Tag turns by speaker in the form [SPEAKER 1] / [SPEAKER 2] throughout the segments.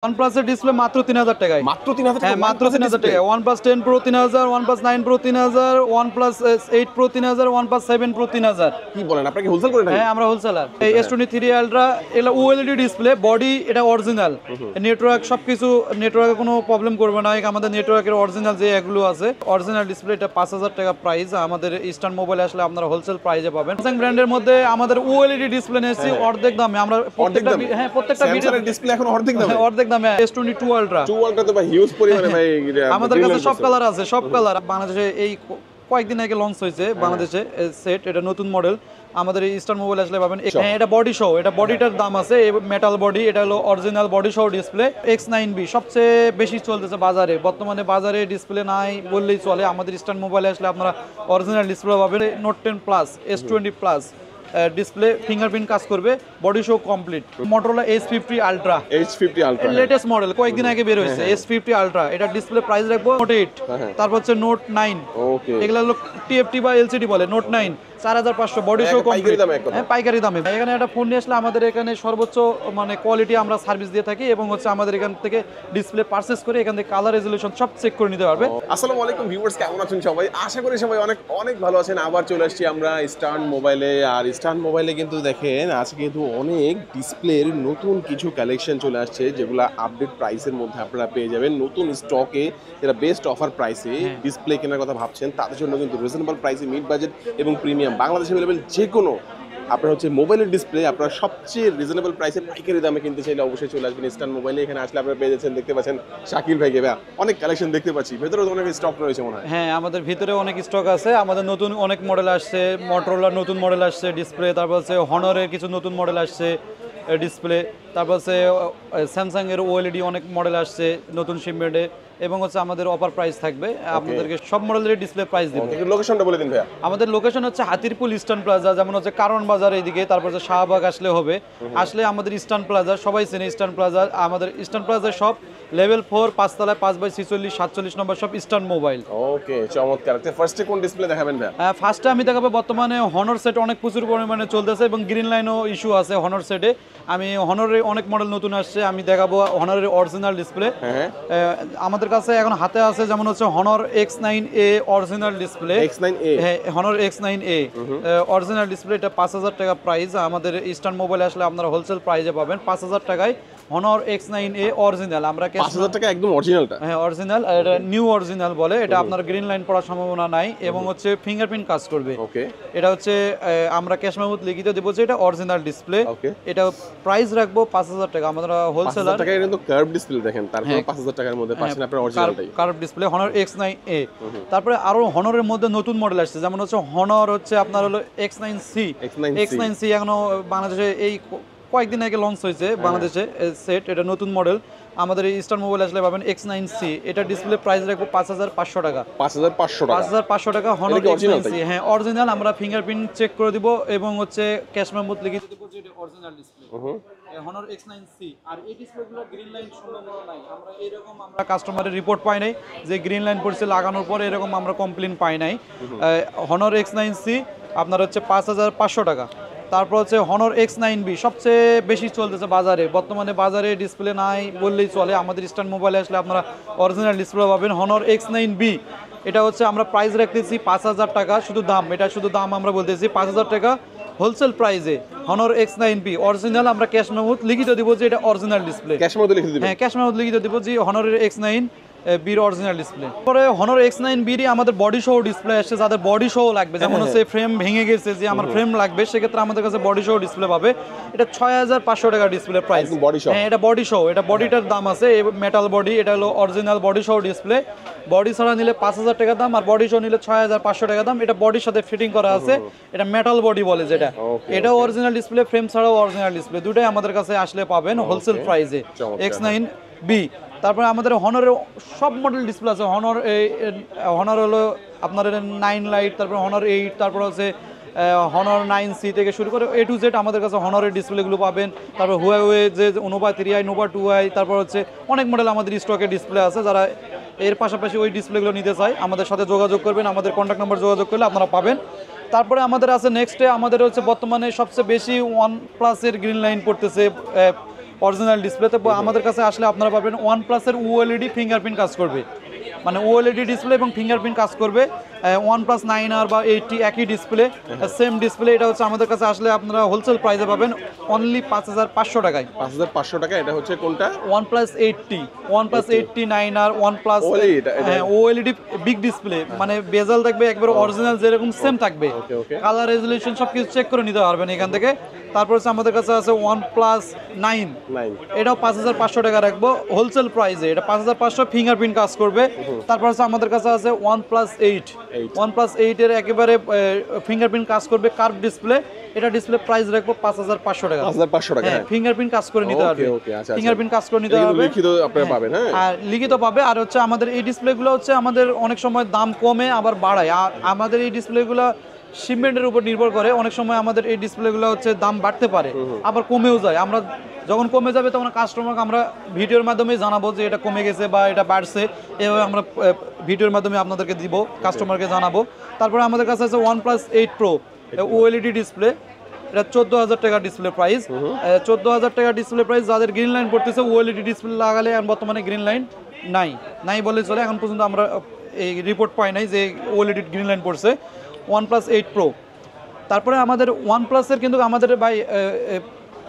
[SPEAKER 1] OnePlus এর display মাত্র 3000 টাকায়।
[SPEAKER 2] মাত্র 3000 টাকা?
[SPEAKER 1] হ্যাঁ, মাত্র 3000 টাকায়। OnePlus 10 Pro 3000, OnePlus 9 Pro 3000, OnePlus 8 Pro 3000, OnePlus 7 Pro 3000।
[SPEAKER 2] কি বলেন, আপনারা কি হোলসেল করেন নাকি?
[SPEAKER 1] হ্যাঁ, আমরা হোলসেলার। এই S23 Ultra এগুলা OLED ডিসপ্লে, বডি এটা অরিজিনাল। নেটওয়ার্ক সবকিছু, নেটওয়ার্কে কোনো প্রবলেম করবে না। আমাদের নেটওয়ার্কের অরিজিনাল যে এগুলো আছে, অরিজিনাল ডিসপ্লে, এটা 5000 টাকা প্রাইস। আমাদের ইস্টার্ন মোবাইলে আসলে আপনারা হোলসেল প্রাইসে পাবেন। স্যামসাং ব্র্যান্ডের মধ্যে আমাদের OLED ডিসপ্লে নিয়েছি অর্ধেক দামে। আমরা প্রত্যেকটা
[SPEAKER 2] ভিডিও ডিসপ্লে এখন অর্ধেক দামে।
[SPEAKER 1] অর্ধেক দামে। S22 Ultra
[SPEAKER 2] তো ভাই হিউজ পরিমাণে ভাই
[SPEAKER 1] আমাদের কাছে সব কালার আছে, সব কালার। বাংলাদেশে এই কয়েকদিন আগে লঞ্চ হয়েছে বাংলাদেশে সেট, এটা নতুন মডেল। আমাদের এই ইস্টার্ন মোবাইল আসলে পাবেন। হ্যাঁ, এটা বডি সহ, এটা বডিটার দাম আছে, মেটাল বডি, এটা হলো অরিজিনাল বডি সহ ডিসপ্লে। X9B সবচেয়ে বেশি চলতেছে বাজারে, বর্তমানে বাজারে ডিসপ্লে নাই বললেই চলে। আমাদের ইস্টার্ন মোবাইলে আসলে আপনারা অরিজিনাল ডিসপ্লে পাবেন। Note 10 Plus, S20 Plus display, fingerprint কাজ করবে, body show complete. Motorola H50 Ultra, latest model, কয়েকদিন আগে বের হয়েছে। S50 Ultra, এটা ডিসপ্লে প্রাইস রাখবো Note 8, তারপর হচ্ছে Note 9, এগুলো হলো TFT বা LCD বলে। Note 9 4500, body show complete. হ্যাঁ, পাইকারি দামে। এখানে একটা ফোন নিয়ে আসলে আমাদের এখানে সর্বোচ্চ মানে কোয়ালিটি আমরা সার্ভিস দিয়ে থাকি, এবং হচ্ছে আমাদের এখান থেকে ডিসপ্লে পারচেজ করে এখান থেকে কালার রেজোলিউশন সব চেক করে নিতে পারবে।
[SPEAKER 2] আসসালামু আলাইকুম ভিউয়ার্স, কেমন আছেন সবাই? আশা করি সবাই অনেক অনেক ভালো আছেন। আবার চলে আসছি আমরা ইস্টার্ন মোবাইলে। আর ইস্টার্ন মোবাইলে কিন্তু দেখেন আজকে কিন্তু অনেক ডিসপ্লের নতুন কিছু কালেকশন চলে আসছে, যেগুলো আপডেট প্রাইসের মধ্যে আপনারা পেয়ে যাবেন নতুন স্টকে। এরা বেস্ট অফার প্রাইসে ডিসপ্লে কেনার কথা ভাবছেন, তাদের জন্য কিন্তু রিজনেবল প্রাইসে, মিড বাজেট এবং প্রিমিয়াম বাংলাদেশে অ্যাভেলেবল যে কোনো আপনার হচ্ছে মোবাইলের ডিসপ্লে আপনারা সবচেয়ে রিজনেবল প্রাইসে পাইকারি দামে কিনতে চাইলে অবশ্যই চলে আসবেন ইস্টার্ন মোবাইলে। এখানে আসলে আপনারা পেয়ে যাচ্ছেন, দেখতে পাচ্ছেন শাকিল ভাই গেবা অনেক কালেকশন দেখতে পাচ্ছি, ভেতরে অনেক স্টক রয়েছে মনে হয়।
[SPEAKER 1] হ্যাঁ, আমাদের ভিতরে অনেক স্টক আছে। আমাদের নতুন অনেক মডেল আসছে, Motorola নতুন মডেল আসছে ডিসপ্লে, তারপর হচ্ছে Honorer কিছু নতুন মডেল আসছে ডিসপ্লে, তারপর হচ্ছে স্যামসাং এর OLED অনেক মডেল আসছে নতুন শিপমেন্টে, এবং হচ্ছে আমাদের অফার প্রাইস থাকবে। আপনাদেরকে সব মডেলের ডিসপ্লে প্রাইস দিব।
[SPEAKER 2] লোকেশনটা বলে দিন ভাইয়া।
[SPEAKER 1] আমাদের লোকেশন হচ্ছে হাতিরপুল ইস্টার্ন প্লাজা, যেমন হচ্ছে কারওয়ান বাজার এইদিকে, তারপর হচ্ছে শাহবাগ আসলে হবে। আসলে আমাদের ইস্টার্ন প্লাজা সবাই চেনে। ইস্টার্ন প্লাজা, আমাদের ইস্টার্ন প্লাজা সব লেভেল 4 5তলায় 5/46 47 নম্বর সব ইস্টার্ন মোবাইল।
[SPEAKER 2] ওকে, চমৎকার। ফার্স্টে কোন ডিসপ্লে দেখাবেন ভাই?
[SPEAKER 1] ফার্স্টে আমি দেখাবো বর্তমানে Honor সেট অনেক প্রচুর পরিমাণে চলতেছে, এবং গ্রিন লাইনও ইস্যু আছে Honor সেটে। আমি Honorer অনেক মডেল নতুন আসছে, আমি দেখাবো Honorer অরিজিনাল ডিসপ্লে। আমাদের কাছে এখন হাতে আছে যেমন হচ্ছে Honor X9A অরিজিনাল ডিসপ্লে। হ্যাঁ, Honor X9A অরিজিনাল ডিসপ্লে, এটা 5000 টাকা প্রাইস। আমাদের ইস্টার্ন মোবাইলে আসলে আপনারা হোলসেল প্রাইসে পাবেন 5000 টাকায় Honor X9A অরিজিনাল। আমরা
[SPEAKER 2] 5000 টাকা একদম অরিজিনালটা?
[SPEAKER 1] হ্যাঁ, অরিজিনাল, এটা নিউ অরিজিনাল বলে। এটা আপনার গ্রিন লাইন পড়ার সম্ভাবনা নাই, এবং হচ্ছে ফিঙ্গারপ্রিন্ট কাজ করবে।
[SPEAKER 2] ওকে,
[SPEAKER 1] এটা হচ্ছে আমরা ক্যাশ মেমোতে লিখিত দেব যে এটা অরিজিনাল ডিসপ্লে। এটা প্রাইস রাখবো 5000 টাকা। আমরা হোলসেলার।
[SPEAKER 2] 5000 টাকা কিন্তু কার্ভ ডিসপ্লে দেখেন, তারপর 5000 টাকার মধ্যে পাচ্ছেন আপনারা অরিজিনালটাই।
[SPEAKER 1] Curve display Honor X9A। তারপরে আরো Honorer মধ্যে নতুন মডেল আসছে, যেমন হচ্ছে Honor হচ্ছে আপনার হলো X9C এখনো বাংলাদেশে এই কয়েকদিন আগে লঞ্চ হয়েছে বাংলাদেশে সেট, এটা নতুন মডেল। আমাদের এই ইস্টার্ন মোবাইল আসলে পাবেন X9C, এটা ডিসপ্লে প্রাইস রাখবো 5500 টাকা। 5500 টাকা Honor X9C। হ্যাঁ, অরিজিনাল। আমরা ফিঙ্গারপ্রিন্ট চেক করে দিব, এবং হচ্ছে ক্যাশ মেমোতে লিখে দেব যে এটা অরিজিনাল ডিসপ্লে Honor X9C। আর এই ডিসপ্লেগুলো গ্রিন লাইন সম্ভাবনা নাই। আমরা কাস্টমারের রিপোর্ট পাই নাই যে গ্রিন লাইন পড়ছে লাগানোর পরে, এরকম আমরা কমপ্লেন পাই নাই। Honor X9C আপনার হচ্ছে 5500 টাকা। তারপর হচ্ছে Honor X9B সবচেয়ে বেশি চলতেছে বাজারে, বর্তমানে বাজারে ডিসপ্লে নাই বললেই চলে। আমাদের ইস্টার্ন মোবাইলে আসলে আপনারা অরিজিনাল ডিসপ্লে পাবেন Honor X9B। এটা হচ্ছে আমরা প্রাইস রাখতেছি 5000 টাকা শুধু দাম। এটা শুধু দাম আমরা বলতেছি 5000 টাকা হোলসেল প্রাইসে Honor X9B অরিজিনাল। আমরা ক্যাশ মেমোতে লিখিত দিব যে এটা অরিজিনাল ডিসপ্লে। হ্যাঁ, ক্যাশ মেমোতে লিখিত দিব যে Honor X9B অরিজিনাল ডিসপ্লে। পরে Honor X9B আমাদের বডি সহ ডিসপ্লে আসছে, যাদের বডি সহ লাগবে, যেমন হচ্ছে ফ্রেম ভেঙে গেছে, যে আমার ফ্রেম লাগবে, সেক্ষেত্রে আমাদের কাছে বডি সহ ডিসপ্লে পাবে। এটা 6500 টাকা ডিসপ্লে প্রাইস। হ্যাঁ, এটা বডি সহ, এটা বডিটার দাম আছে, মেটাল বডি, এটা হলো অরিজিনাল বডি সহ ডিসপ্লে। বডি ছাড়া নিলে 5000 টাকা দাম, আর বডি সহ নিলে 6500 টাকা দাম। এটা বডির সাথে ফিটিং করা আছে, এটা মেটাল বডি বলে যেটা। এটাও অরিজিনাল ডিসপ্লে, ফ্রেম ছাড়াও অরিজিনাল ডিসপ্লে, দুটোই আমাদের কাছে আসলে পাবেন হোলসেল প্রাইসে X9B। তারপরে আমাদের Honorer সব মডেল ডিসপ্লে আছে। Honor হলো আপনার 9 লাইট, তারপর Honor 8, তারপর হচ্ছে Honor 9C থেকে শুরু করে A to Z আমাদের কাছে Honorer ডিসপ্লেগুলো পাবেন। তারপর Huawei যে Nova 3i, Nova 2i, তারপর হচ্ছে অনেক মডেল আমাদের স্টকে ডিসপ্লে আছে। যারা এর পাশাপাশি ওই ডিসপ্লেগুলো নিতে চায় আমাদের সাথে যোগাযোগ করবেন, আমাদের কন্ট্যাক্ট নাম্বার যোগাযোগ করলে আপনারা পাবেন। তারপরে আমাদের আছে নেক্সটে, আমাদের হচ্ছে বর্তমানে সবচেয়ে বেশি OnePlus এর গ্রিন লাইন পড়তেছে অরিজিনাল ডিসপ্লেতে আমাদের কাছে আসলে আপনারা পাবেন OnePlus এর OLED ফিঙ্গারপ্রিন্ট কাজ করবে, মানে OLED ডিসপ্লে এবং ফিঙ্গারপ্রিন্ট কাজ করবে। OnePlus 9R বা 80 একই ডিসপ্লে, সেম ডিসপ্লে। এটা হচ্ছে আমাদের কাছে আসলে আপনারা হোলসেল প্রাইসে পাবেন অনলি 5500 টাকায়।
[SPEAKER 2] 5500 টাকা। এটা হচ্ছে কোনটা?
[SPEAKER 1] OnePlus 80 9R OnePlus OLED big display, মানে বেজেল থাকবে একবার অরিজিনাল যেরকম সেম থাকবে, কালার রেজোলিউশন সবকিছু চেক করে নিতে পারবেন এখান থেকে। তারপর হচ্ছে আমাদের কাছে আছে OnePlus 9, এটাও 5500 টাকা রাখবো হোলসেল প্রাইসে। এটা 5500 ফিঙ্গারপ্রিন্ট কাজ করবে। তারপর হচ্ছে আমাদের কাছে আছে OnePlus 8 এর একেবারে ফিঙ্গারপ্রিন্ট কাজ করবে, কার্ভ ডিসপ্লে। এটা ডিসপ্লে প্রাইস রাখবো 5500 টাকা।
[SPEAKER 2] 5500 টাকা,
[SPEAKER 1] হ্যাঁ, ফিঙ্গারপ্রিন্ট কাজ করে নিতে পারবে। ফিঙ্গারপ্রিন্ট কাজ করে নিতে পারবে,
[SPEAKER 2] লিখিত আপনারা পাবেন। হ্যাঁ,
[SPEAKER 1] আর লিখিত পাবে। আর হচ্ছে আমাদের এই ডিসপ্লেগুলো হচ্ছে আমাদের অনেক সময় দাম কমে আবার বাড়ায়। আর আমাদের এই ডিসপ্লেগুলো শিপমেন্টের উপর নির্ভর করে। অনেক সময় আমাদের এই ডিসপ্লেগুলো হচ্ছে দাম বাড়তে পারে, আবার কমেও যায়। আমরা যখন কমে যাবে তখন কাস্টমারকে আমরা ভিডিওর মাধ্যমে জানাবো যে এটা কমে গেছে বা এটা বাড়ছে, এভাবে আমরা ভিডিওর মাধ্যমে আপনাদেরকে দিব, কাস্টমারকে জানাবো। তারপরে আমাদের কাছে আছে OnePlus 8 Pro OLED ডিসপ্লে। এটা 14000 টাকা ডিসপ্লে প্রাইস। 14000 টাকা ডিসপ্লে প্রাইস। যাদের গ্রিন লাইন পড়তেছে OLED ডিসপ্লে লাগালে, এখন বর্তমানে গ্রিন লাইন নাই বলে চলে। এখন পর্যন্ত আমরা এই রিপোর্ট পাই নাই যে OLED গ্রিন লাইন পড়ছে। OnePlus 8 Pro। তারপরে আমাদের OnePlus-এর কিন্তু আমাদের ভাই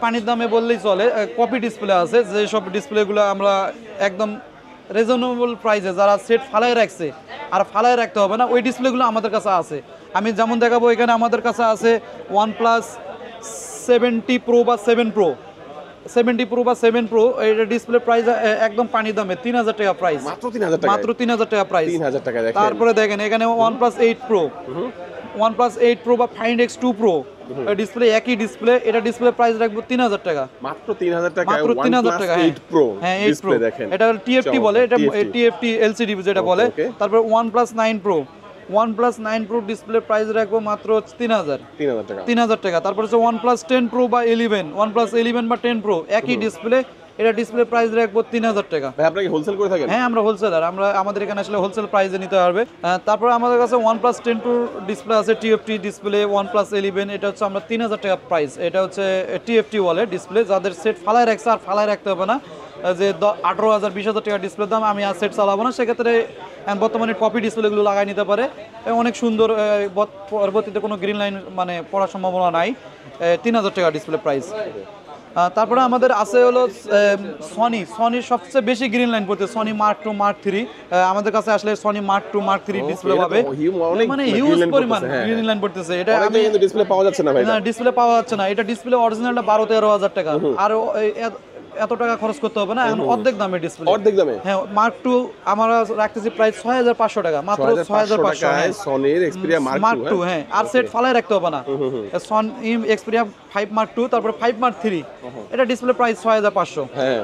[SPEAKER 1] পানির দামে বললেই চলে, কপি ডিসপ্লে আছে, যেসব ডিসপ্লেগুলো আমরা একদম রিজনেবল প্রাইসে যারা সেট ফালায় রাখছে আর ফালায় রাখতে হবে না, ওই ডিসপ্লেগুলো আমাদের কাছে আছে। আমি যেমন দেখাবো, এখানে আমাদের কাছে আছে OnePlus 70 Pro বা 7 Pro। 70 Pro বা 7 Pro এটা ডিসপ্লে প্রাইস একদম পানির দামে 3000 টাকা প্রাইস,
[SPEAKER 2] মাত্র 3000 টাকা
[SPEAKER 1] প্রাইস।
[SPEAKER 2] 3000 টাকা দেখেন।
[SPEAKER 1] তারপরে দেখেন এখানে OnePlus 8 Pro, OnePlus 8 Pro বা Find X2 Pro ডিসপ্লে, একই ডিসপ্লে। এটা ডিসপ্লে প্রাইস রাখবো 3000 টাকা,
[SPEAKER 2] মাত্র 3000 টাকা।
[SPEAKER 1] মাত্র 3000 টাকা।
[SPEAKER 2] 8 Pro
[SPEAKER 1] হ্যাঁ, 8 Pro
[SPEAKER 2] দেখেন,
[SPEAKER 1] এটা TFT বলে, এটা TFT LCD যেটা বলে। তারপর OnePlus 9 Pro, OnePlus 9 Pro display price রাখবো মাত্র 3000 টাকা। তারপর হচ্ছে OnePlus 10 Pro বা 11, OnePlus 11 বা 10 Pro একই ডিসপ্লে, এটা ডিসপ্লে প্রাইস রাখবো 3000 টাকা।
[SPEAKER 2] ভাই আপনি কি হোলসেল করে থাকেন?
[SPEAKER 1] হ্যাঁ, আমরা হোলসেলার, আমাদের এখানে আসলে হোলসেল প্রাইসে নিতে পারবে। তারপর আমাদের কাছে OnePlus 10 Pro ডিসপ্লে আছে, TFT ডিসপ্লে। OnePlus 11 এটা হচ্ছে আমরা 3000 টাকা প্রাইস। এটা হচ্ছে TFT বলে ডিসপ্লে। যাদের সেট ফালায় রাখছে আর ফালায় রাখতে হবে না, যে 18000 20000 টাকা ডিসপ্লে দাম, আমি আর সেট চালাবো না, সেক্ষেত্রে বর্তমানে কপি ডিসপ্লেগুলো লাগাই নিতে পারে। অনেক সুন্দর, পরবর্তীতে কোনো গ্রিন লাইন মানে পড়ার সম্ভাবনা নাই। 3000 টাকা ডিসপ্লে প্রাইস। তারপরে আমাদের আছে হলো সনির সবচেয়ে বেশি গ্রিন লাইন পড়তে, Sony Mark II Mark III। আমাদের কাছে আসলে Sony Mark II Mark III display পাবে, মানে হিউজ পরিমাণ গ্রিন লাইন পড়তেছে। এটা
[SPEAKER 2] কিন্তু ডিসপ্লে পাওয়া যাচ্ছে না ভাই,
[SPEAKER 1] না ডিসপ্লে পাওয়া যাচ্ছে না। এটা ডিসপ্লে অরিজিনালটা 12-13 টাকা, আর এত টাকা খরচ করতে হবে না, এখন অর্ধেক দামে ডিসপ্লে,
[SPEAKER 2] অর্ধেক দামে।
[SPEAKER 1] হ্যাঁ, Mark II আমরা রাখতেছি প্রাইস 6500 টাকা, মাত্র 6500 টাকায়
[SPEAKER 2] সনির Xperia Mark II।
[SPEAKER 1] হ্যাঁ, আর সেট ফালায় রাখতে হবে না। সনি Xperia 5 Mark II, তারপর 5 Mark III, এটা ডিসপ্লে প্রাইস 6500।
[SPEAKER 2] হ্যাঁ,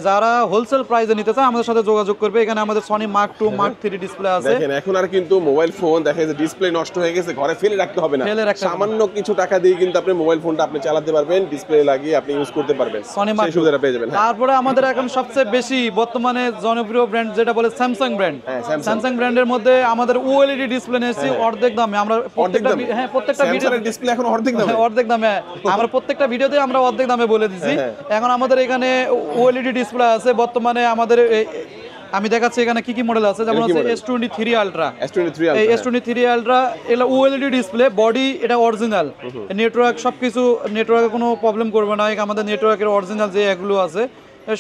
[SPEAKER 1] যারা হোলসেল প্রাইসে নিতে চায় আমাদের সাথে যোগাযোগ করবে। এখানে আমাদের Sony Mark II Mark III display আছে।
[SPEAKER 2] দেখেন এখন আর কিন্তু মোবাইল ফোন দেখা যায় ডিসপ্লে নষ্ট হয়ে গেছে, ঘরে ফেলে রাখতে হবে না, সামান্য কিছু টাকা দিয়ে কিন্তু আপনি মোবাইল ফোনটা আপনি চালাতে পারবেন, ডিসপ্লে লাগিয়ে আপনি ইউজ করতে পারবেন, সেই সুবিধাটা পেয়ে যাবেন।
[SPEAKER 1] তারপরে আমাদের এখন সবচেয়ে বেশি বর্তমানে জনপ্রিয় ব্র্যান্ড যেটা বলে স্যামসাং ব্র্যান্ড। স্যামসাং ব্র্যান্ডের মধ্যে আমাদের OLED ডিসপ্লে নিয়েছি অর্ধেক দামে। আমরা প্রত্যেকটা ভিডিও
[SPEAKER 2] ডিসপ্লে এখন অর্ধেক দামে,
[SPEAKER 1] অর্ধেক দামে আমরা প্রত্যেকটা ভিডিওতে আমরা অর্ধেক দামে বলে দিচ্ছি। এখন আমাদের এখানে OLED ডিসপ্লে আছে বর্তমানে আমাদের। আমি দেখাচ্ছি এখানে কি কি মডেল আছে, যেমন হচ্ছে S23 Ultra। S23 Ultra এটা OLED ডিসপ্লে, বডি এটা অরিজিনাল, নেটওয়ার্ক সবকিছু, নেটওয়ার্কে কোনো প্রবলেম করবে না। আমাদের নেটওয়ার্কের অরিজিনাল যে এগুলো আছে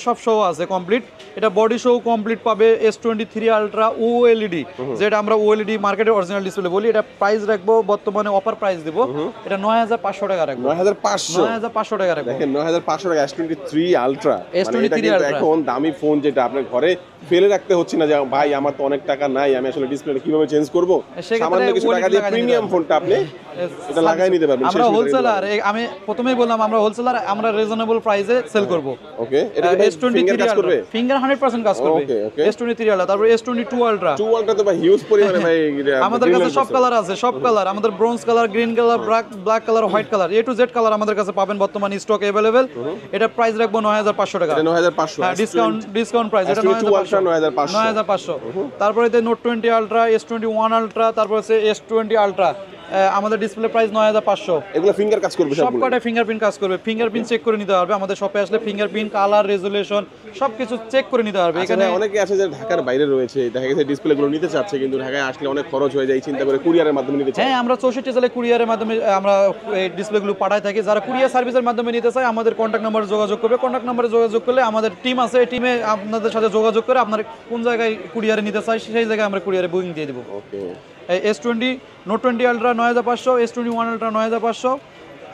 [SPEAKER 1] সব শো আছে কমপ্লিট, এটা বডি শো কমপ্লিট পাবে। S23 Ultra OLED, যেটা আমরা OLED মার্কেটের অরিজিনাল ডিসপ্লে বলি। এটা প্রাইস রাখবো বর্তমানে অফার প্রাইস দিব, এটা 9500 টাকা রাখবো। 9500 টাকা রাখবো।
[SPEAKER 2] দেখেন 9500 টাকা S23 Ultra।
[SPEAKER 1] S23 Ultra
[SPEAKER 2] এখন দামি ফোন, যেটা আপনার ঘরে ফেলে রাখতে হচ্ছে না যে ভাই আমার তো অনেক টাকা নাই, আমি আসলে ডিসপ্লেটা কিভাবে চেঞ্জ করব, সামান্য কিছু টাকা দিয়ে প্রিমিয়াম ফোনটা আপনি এটা লাগাই নিতে পারবেন।
[SPEAKER 1] আমরা হোলসেলার, আমি প্রথমেই বললাম আমরা হোলসেলার, আমরা রিজনেবল প্রাইসে সেল করব।
[SPEAKER 2] ওকে, এটা
[SPEAKER 1] S23 কাজ করবে, ফিঙ্গার 100% কাজ করবে। S23 Ultra, তারপর S22 Ultra।
[SPEAKER 2] 2 Ultra তো ভাই হিউজ পরিমাণে ভাই
[SPEAKER 1] আমাদের কাছে সব কালার আছে, সব কালার আমাদের, bronze colour, green colour, black colour, white colour, A to Z colour আমাদের কাছে পাবেন বর্তমানে স্টক अवेलेबल। এটা প্রাইস রাখবো 9500 টাকা।
[SPEAKER 2] এটা 9500,
[SPEAKER 1] হ্যাঁ, ডিসকাউন্ট প্রাইস, এটা 9500। তারপরে Note 20 Ultra, S21 Ultra, তারপর আছে S20 Ultra, আমাদের ডিসপ্লে প্রাইস 9500।
[SPEAKER 2] এগুলো ফিঙ্গার কাজ করবে
[SPEAKER 1] সব
[SPEAKER 2] সবগুলো?
[SPEAKER 1] কটা ফিঙ্গারপ্রিন্ট কাজ করবে, ফিঙ্গারপ্রিন্ট চেক করে নিতে পারবে আমাদের শপে আসলে, ফিঙ্গারপ্রিন্ট, কালার, রেজুলেশন সবকিছু চেক করে নিতে পারবে।
[SPEAKER 2] এখানে অনেকে আছে যে ঢাকার বাইরে রয়েছে, দেখা গেছে ডিসপ্লে গুলো নিতে চাচ্ছে কিন্তু ঢাকায় আসলে অনেক খরচ হয়ে যায়, চিন্তা করে কুরিয়ারের মাধ্যমে নিতে চায়।
[SPEAKER 1] হ্যাঁ, আমরা 64 জেলায় কুরিয়ারের মাধ্যমে আমরা এই ডিসপ্লেগুলো পাঠাই থাকি। যারা কুরিয়ার সার্ভিসের মাধ্যমে নিতে চায় আমাদের কন্ট্যাক্ট নাম্বারে যোগাযোগ করবে। কন্ট্যাক্ট নাম্বারে যোগাযোগ করলে আমাদের টিম আছে, এই টিমে আপনাদের সাথে যোগাযোগ করে আপনার কোন জায়গায় কুরিয়ারে নিতে চাই সেই জায়গায় আমরা কুরিয়ারে বুকিং দিয়ে দেবো।
[SPEAKER 2] ওকে।
[SPEAKER 1] S20 note 20 ultra 9500, S21 ultra 9500।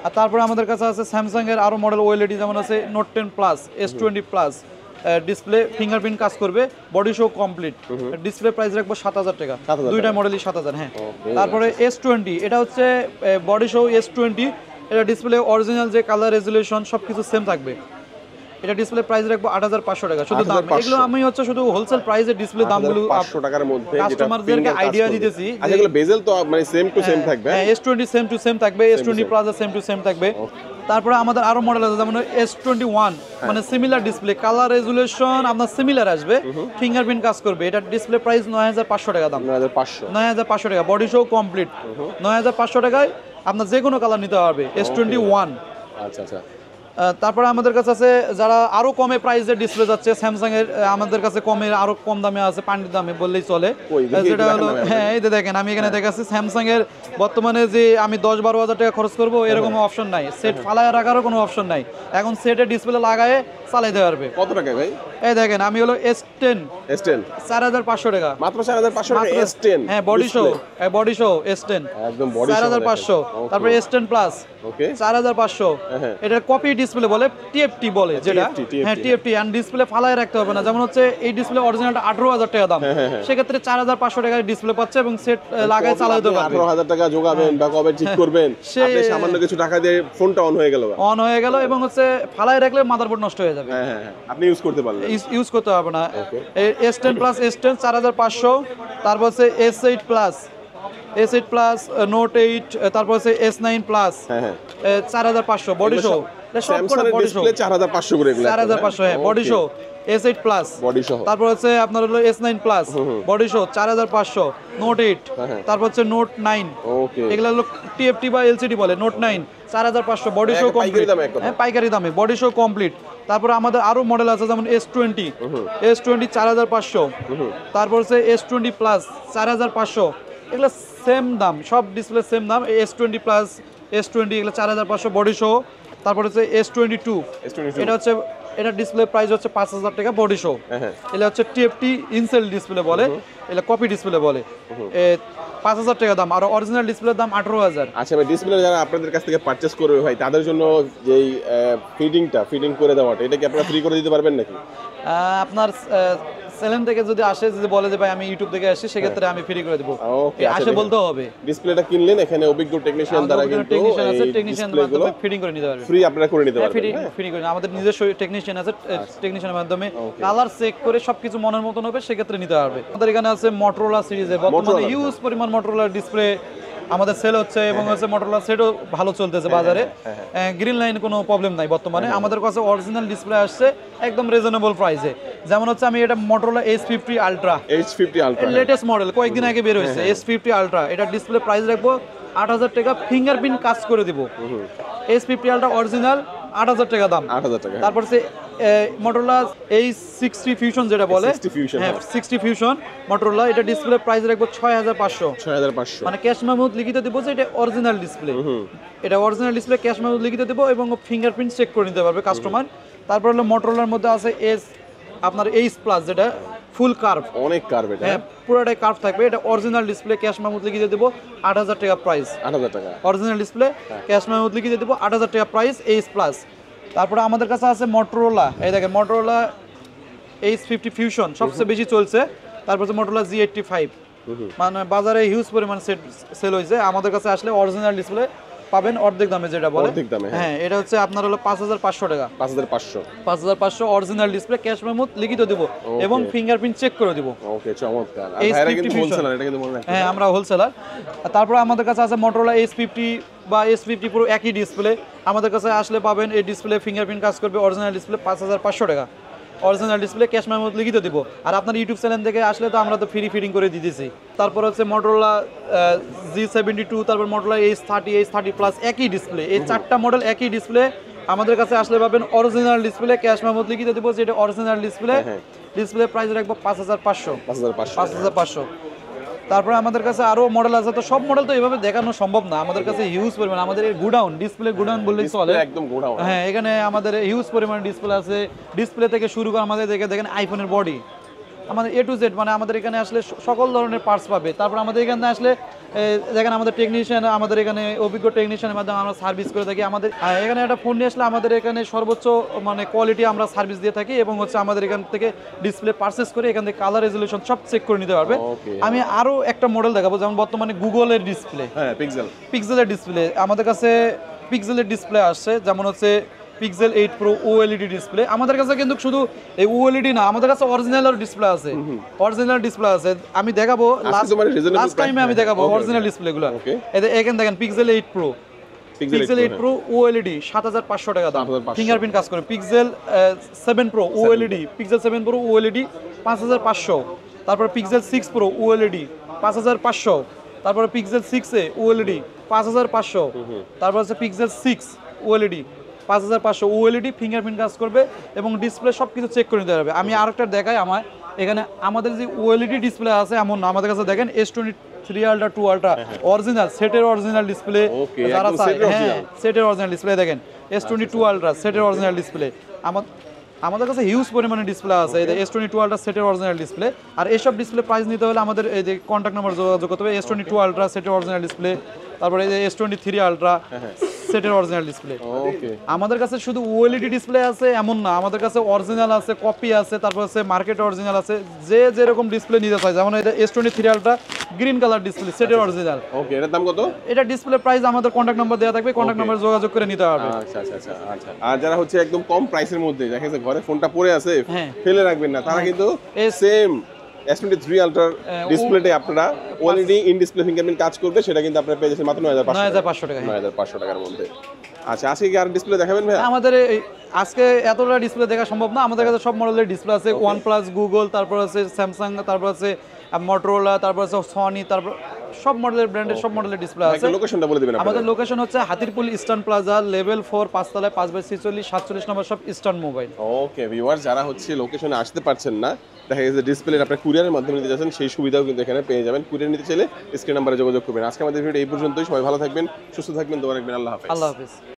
[SPEAKER 1] আর তারপরে আমাদের কাছে আছে স্যামসাং এর আরো মডেল ওএলইডি, যেমন আছে note 10 plus, S20 plus. Display fingerprint কাজ করবে, body show complete. Display price রাখবো 7000 টাকা, দুইটা মডেলই 7000। হ্যাঁ, তারপরে S20 এটা হচ্ছে বডি শো S20, এটা ডিসপ্লে অরিজিনাল যে কালার, রেজুলেশন সবকিছু সেম থাকবে। এটা ডিসপ্লে প্রাইস রাখবো 8500 টাকা শুধু দাম। এগুলো আমি হচ্ছে শুধু হোলসেল প্রাইসে ডিসপ্লে দামগুলো
[SPEAKER 2] 500 টাকার মধ্যে
[SPEAKER 1] কাস্টমারদেরকে আইডিয়া দিতেছি।
[SPEAKER 2] আচ্ছা, এগুলো বেজেল তো মানে সেম টু সেম থাকবে?
[SPEAKER 1] হ্যাঁ, S20 সেম টু সেম থাকবে, S20 plus same to same থাকবে। তারপরে আমাদের আরো মডেল আছে, যেমন S21 মানে সিমিলার ডিসপ্লে, কালার, রেজুলেশন আপনার সিমিলার আসবে, ফিঙ্গারপ্রিন্ট কাজ করবে। এটা ডিসপ্লে প্রাইস 9500 টাকা দাম। 9500 টাকা, বডি শো কমপ্লিট। 9500 টাকায় আপনার যে কোনো কালার নিতে পারবে S21।
[SPEAKER 2] আচ্ছা আচ্ছা।
[SPEAKER 1] তারপরে আমাদের কাছে আছে যারা আরো কমে প্রাইসের ডিসপ্লে যাচ্ছে, স্যামসাং এর আমাদের কাছে কমে আরো কম দামে আছে, পানির দামে বললেই চলে। যেটা হলো, হ্যাঁ এই যে দেখেন আমি এখানে দেখাচ্ছি স্যামসাং এর বর্তমানে যে আমি 10-12 হাজার টাকা খরচ করবো এরকম অপশন নাই, সেট ফালায় রাখারও কোনো অপশন নাই, এখন সেটের ডিসপ্লে লাগায়ে চালাইতে পারবে।
[SPEAKER 2] কত টাকা ভাই?
[SPEAKER 1] এই দেখেন আমি হলো S10 4500 টাকা
[SPEAKER 2] মাত্র। 4500 টাকা S10?
[SPEAKER 1] হ্যাঁ, বডি শো S10
[SPEAKER 2] একদম বডি শো
[SPEAKER 1] 4500। তারপরে S10 প্লাস,
[SPEAKER 2] ওকে,
[SPEAKER 1] 4500। এটা কপি ডিসপ্লে বলে, TFT বলে যেটা। হ্যাঁ, TFT এন্ড ডিসপ্লে ফালায় রাখতে হবে না। যেমন হচ্ছে এই ডিসপ্লে অরিজিনালটা 18000 টাকা দাম, সেক্ষেত্রে 4500 টাকায় ডিসপ্লে পাচ্ছে এবং সেট লাগায় চালাতে পারবে।
[SPEAKER 2] 18000 টাকা যোগাবেন বা কবে ঠিক করবেন, আপনি সামান্য কিছু টাকা দিয়ে ফোনটা অন হয়ে গেল এবং হচ্ছে ফালায় রাখলে মাদারবোর্ড নষ্ট হয়ে যাবে। হ্যাঁ, আপনি ইউজ করতে পারলেন,
[SPEAKER 1] ইউজ করতে হবে না। S10 plus, S10 4500। তারপর হচ্ছে S8 plus, S8 plus, note 8, তারপর হচ্ছে S9 plus 4500 body show.
[SPEAKER 2] Samsung এর ডিসপ্লে 4500 করে, এগুলো
[SPEAKER 1] 4500। হ্যাঁ, body show S8 plus,
[SPEAKER 2] body show.
[SPEAKER 1] তারপর হচ্ছে আপনার হলো S9 plus, body show 4500। Note 8, তারপর হচ্ছে নোট 9,
[SPEAKER 2] ওকে,
[SPEAKER 1] এগুলো হলো TFT বা LCD বলে। Note 9 4500 body show complete. হ্যাঁ, পাইকারি দামে বডি শো কমপ্লিট। তারপর আমাদের আরো মডেল আছে, যেমন S20 4500। তারপর হচ্ছে S20 প্লাস 4500। এগুলো সেম দাম, সব ডিসপ্লে সেম দাম। S20 প্লাস, S20 এগুলো 4500 বডি শো। তারপর হচ্ছে S22, এটা হচ্ছে এটা ডিসপ্লে প্রাইস হচ্ছে 5000 টাকা বডি শো। এটা হচ্ছে TFT ইনসেল ডিসপ্লে বলে, এটা কপি ডিসপ্লে বলে। 5000 টাকা দাম, আর অরিজিনাল ডিসপ্লের দাম 18000।
[SPEAKER 2] আচ্ছা ভাই, ডিসপ্লে যারা আপনাদের কাছ থেকে পারচেজ করবে ভাই, তাদের জন্য যেই ফিটিং করে দেওয়াটা, এটা কি আপনারা ফ্রি করে দিতে পারবেন নাকি?
[SPEAKER 1] আপনার সেলেন থেকে যদি আসে, যদি বলে যে ভাই আমি ইউটিউব থেকে আসছি, সেক্ষেত্রে আমি ফ্রি করে দেবো।
[SPEAKER 2] ওকে,
[SPEAKER 1] আসে বলতে হবে।
[SPEAKER 2] ডিসপ্লেটা কিনলেন, এখানে অভিজ্ঞ টেকনিশিয়ান দ্বারা কিন্তু
[SPEAKER 1] টেকনিশিয়ানের মাধ্যমে ফিটিং করে নিতে পারবে।
[SPEAKER 2] ফ্রি আপনারা করে নিতে পারবেন।
[SPEAKER 1] ফ্রি করে আমাদের নিজস্ব টেকনিশিয়ান আছে, টেকনিশিয়ানের মাধ্যমে কালার চেক করে সবকিছু মনের মতন হবে, সেক্ষেত্রে নিতে পারবে। আমাদের এখানে আছে মোটরোলা সিরিজে বর্তমানে হিউজ পরিমাণ মোটরোলা ডিসপ্লে আমাদের সেল হচ্ছে এবং হচ্ছে মোটরোলা সেটও ভালো চলতেছে বাজারে। গ্রিন লাইন কোনো প্রবলেম নাই বর্তমানে। আমাদের কাছে অরিজিনাল ডিসপ্লে আসছে একদম রিজনেবল প্রাইসে। যেমন হচ্ছে আমি এটা Motorola H50 ultra, latest model, কয়েকদিন আগে বের হয়েছে H50 আলট্রা। এটা ডিসপ্লে প্রাইস রাখবো 8000 টাকা, ফিঙ্গারপ্রিন্ট কাজ করে দিব। H50 আলট্রা অরিজিনাল 8000 টাকা দাম। তারপর হচ্ছে মোটরোলা H60 ফিউশন যেটা বলে, হ্যাঁ 60 ফিউশন মোটরোলা, এটা ডিসপ্লে প্রাইস রাখবো 6500। মানে ক্যাশ মেমো লিখিত দেবো যে এটা অরিজিনাল ডিসপ্লে, এটা অরিজিনাল ডিসপ্লে, ক্যাশ মেমো লিখিত দেবো এবং ফিঙ্গারপ্রিন্ট চেক করে নিতে পারবে কাস্টমার। তারপর হলো মোটরোলার মধ্যে আছে আপনার H প্লাস, যেটা ফুল কার্ভ, অনেক কার্ভ, এটা হ্যাঁ পুরোটাই কার্ভ থাকবে। এটা অরিজিনাল ডিসপ্লে, ক্যাশ মেমো লিখিয়ে দেবো 8000 টাকা প্রাইস। 8000 টাকা অরিজিনাল ডিসপ্লে, ক্যাশ মেমো লিখিয়ে দেবো 8000 টাকা প্রাইস, H প্লাস। তারপরে আমাদের কাছে আছে মোটরোলা, এই দেখেন মোটরোলা H50 ফিউশন সবচেয়ে বেশি চলছে। তারপর হচ্ছে মোটরোলা G85, মানে বাজারে হিউজ পরিমাণ সেল হয়েছে। আমাদের কাছে আসলে অরিজিনাল ডিসপ্লে পাবেন অর্ধেক দামে, যেটা বলে অর্ধেক দামে। হ্যাঁ, এটা হচ্ছে আপনার হলো 5500 টাকা। 5500 অরিজিনাল ডিসপ্লে, ক্যাশ মেমো লিখিত দেব এবং ফিঙ্গারপ্রিন্ট চেক করে দেব। ওকে, চমৎকার। আর ভাইরা কিন্তু হোলসেলার, এটা কিন্তু মনে রাখবেন। হ্যাঁ, আমরা হোলসেলার। তারপর আমাদের কাছে আছে মোটরোলা H50 বা S50 পুরো একই ডিসপ্লে। আমাদের কাছে আসলে পাবেন এই ডিসপ্লে, ফিঙ্গারপ্রিন্ট কাজ করবে, অরিজিনাল ডিসপ্লে 5500 টাকা। অরিজিনাল ডিসপ্লে ক্যাশ মেমো লিখিত দিব। আর আপনার ইউটিউব চ্যানেল থেকে আসলে তো আমরা তো ফ্রি ফিটিং করে দিতেছি। তারপর হচ্ছে Motorola G72, তারপর Motorola H30, H30 Plus একই ডিসপ্লে, এই 4টা মডেল একই ডিসপ্লে। আমাদের কাছে আসলে পাবেন অরিজিনাল ডিসপ্লে ক্যাশ মেমো লিখিত দিব, যেটা অরিজিনাল ডিসপ্লে। ডিসপ্লে প্রাইস রাখবো 5500। 5500। তারপরে আমাদের কাছে আরো মডেল আছে, তো সব মডেল তো এভাবে দেখানো সম্ভব না, আমাদের কাছে হিউজ পরিমাণ, আমাদের এই গোডাউন, ডিসপ্লে গোডাউন বললেই চলে,
[SPEAKER 2] একদম গোডাউন।
[SPEAKER 1] হ্যাঁ, এখানে আমাদের হিউজ পরিমাণ ডিসপ্লে আছে। ডিসপ্লে থেকে শুরু করে আমাদের দেখেন আইফোনের বডি, আমাদের A to Z, মানে আমাদের এখানে আসলে সকল ধরনের পার্টস পাবে। তারপর আমাদের এখানে আসলে দেখেন আমাদের টেকনিশিয়ান, আমাদের এখানে অভিজ্ঞ টেকনিশিয়ানের মাধ্যমে আমরা সার্ভিস করে থাকি। আমাদের এখানে একটা ফোন নিয়ে আসলে আমাদের এখানে সর্বোচ্চ মানে কোয়ালিটি আমরা সার্ভিস দিয়ে থাকি, এবং হচ্ছে আমাদের এখান থেকে ডিসপ্লে পারচেস করে এখান থেকে কালার রেজলিউশন সব চেক করে নিতে পারবে। আমি আরো একটা মডেল দেখাবো, যেমন বর্তমানে গুগলের ডিসপ্লে,
[SPEAKER 2] হ্যাঁ,
[SPEAKER 1] পিক্সেলের ডিসপ্লে। আমাদের কাছে পিক্সেলের ডিসপ্লে আসছে, যেমন হচ্ছে Pixel 8 Pro OLED ডিসপ্লে। আমাদের কাছে কিন্তু শুধু এই OLED না, আমাদের কাছে অরিজিনাল ডিসপ্লে আছে, অরিজিনাল ডিসপ্লে আছে। আমি দেখাবো লাস্ট টাইমে, আমি দেখাবো অরিজিনাল ডিসপ্লেগুলো। এখানে দেখেন Pixel 8 Pro, Pixel 8 Pro OLED 7500 টাকা দাম, ফিঙ্গারপ্রিন্ট কাজ করে। Pixel 7 Pro OLED, Pixel 7 Pro OLED 5500। তারপর Pixel 6 Pro OLED 5500। তারপর Pixel 6a OLED 5500। তারপর হচ্ছে Pixel 6 OLED 5500 OLED, ফিঙ্গারপ্রিন্ট কাজ করবে এবং ডিসপ্লে সব কিছু চেক করে নিতে পারবে। আমি আরেকটা দেখাই, আমার এখানে আমাদের যে OLED ডিসপ্লে আছে এমন না, আমাদের কাছে দেখেন S23 Ultra 2 Ultra অরিজিনাল সেটের অরিজিনাল ডিসপ্লে, যারা চায় হ্যাঁ সেটের অরিজিনাল ডিসপ্লে দেখেন S22 Ultra সেটের অরিজিনাল ডিসপ্লে। আমাদের কাছে হিউজ পরিমাণে ডিসপ্লে আছে, এই S22 Ultra সেটের অরিজিনাল ডিসপ্লে। আর এইসব ডিসপ্লে প্রাইস নিতে হলে আমাদের এই যে কন্ট্যাক্ট নাম্বার যোগাযোগ করতে হবে। S22 Ultra সেটের অরিজিনাল ডিসপ্লে, তারপরে এই যে S23 Ultra সেটের অরিজিনাল ডিসপ্লে। আমাদের কাছে শুধু OLED ডিসপ্লে আছে এমন না, আমাদের কাছে অরিজিনাল আছে, কপি আছে, তারপর আছে মার্কেট অরিজিনাল আছে, যে যেরকম ডিসপ্লে নিতে চায়। যেমন এটা S23 Ultra green colour display সেটের অরিজিনাল।
[SPEAKER 2] ওকে, এটার দাম কত?
[SPEAKER 1] এটা ডিসপ্লে প্রাইস আমাদের কন্ট্যাক্ট নাম্বার দেওয়া থাকবে, কন্ট্যাক্ট নাম্বার যোগাযোগ করে নিতে হবে।
[SPEAKER 2] আচ্ছা। আর যারা হচ্ছে একদম কম প্রাইসের মধ্যে দেখা যাচ্ছে ঘরে ফোনটা পড়ে আছে, ফেলে রাখবেন না, তারা কিন্তু সেম S23 Ultra ডিসপ্লেতে আপনারা OLED ইন ডিসপ্লে ফিঙ্গারপ্রিন্ট কাজ করবে, সেটা কিন্তু আপনারা পেয়ে যাচ্ছেন মাত্র 9500 টাকা, 9500 টাকার মধ্যে। আচ্ছা, আজকে কি আর ডিসপ্লে দেখাবেন ভাই?
[SPEAKER 1] আমাদের আজকে এতটা ডিসপ্লে দেখা সম্ভব না, আমাদের কাছে সব মডেলের ডিসপ্লে আছে, OnePlus, গুগল, তারপর আছে স্যামসাং, তারপর আছে Motorola, তারপর আছে সনি, তারপর সব মডেলের ব্র্যান্ডের সব মডেলের ডিসপ্লে আছে।
[SPEAKER 2] লোকেশনটা বলে দিবেন।
[SPEAKER 1] আমাদের লোকেশন হচ্ছে হাতিরপুল ইস্টার্ন প্লাজা, লেভেল 4, 5 তলায় 5/46 47 নম্বর সব ইস্টার্ন মোবাইল।
[SPEAKER 2] ওকে ভিউয়ার্স, যারা হচ্ছে লোকেশনে আসতে পারছেন না, দেখা গেছে ডিসপ্লে আপনারা কুরিয়ারের মাধ্যমে নিতে যাচ্ছেন, সেই সুবিধাও কিন্তু এখানে পেয়ে যাবেন। কুরিয়ার নিতে চাইলে স্ক্রিন নাম্বারে যোগাযোগ করবেন। আজকে আমাদের ভিডিও এই পর্যন্তই। সবাই ভালো থাকবেন, সুস্থ থাকবেন, দোয়া রাখবেন। আল্লাহ হাফেজ।
[SPEAKER 1] আল্লাহ হাফেজ।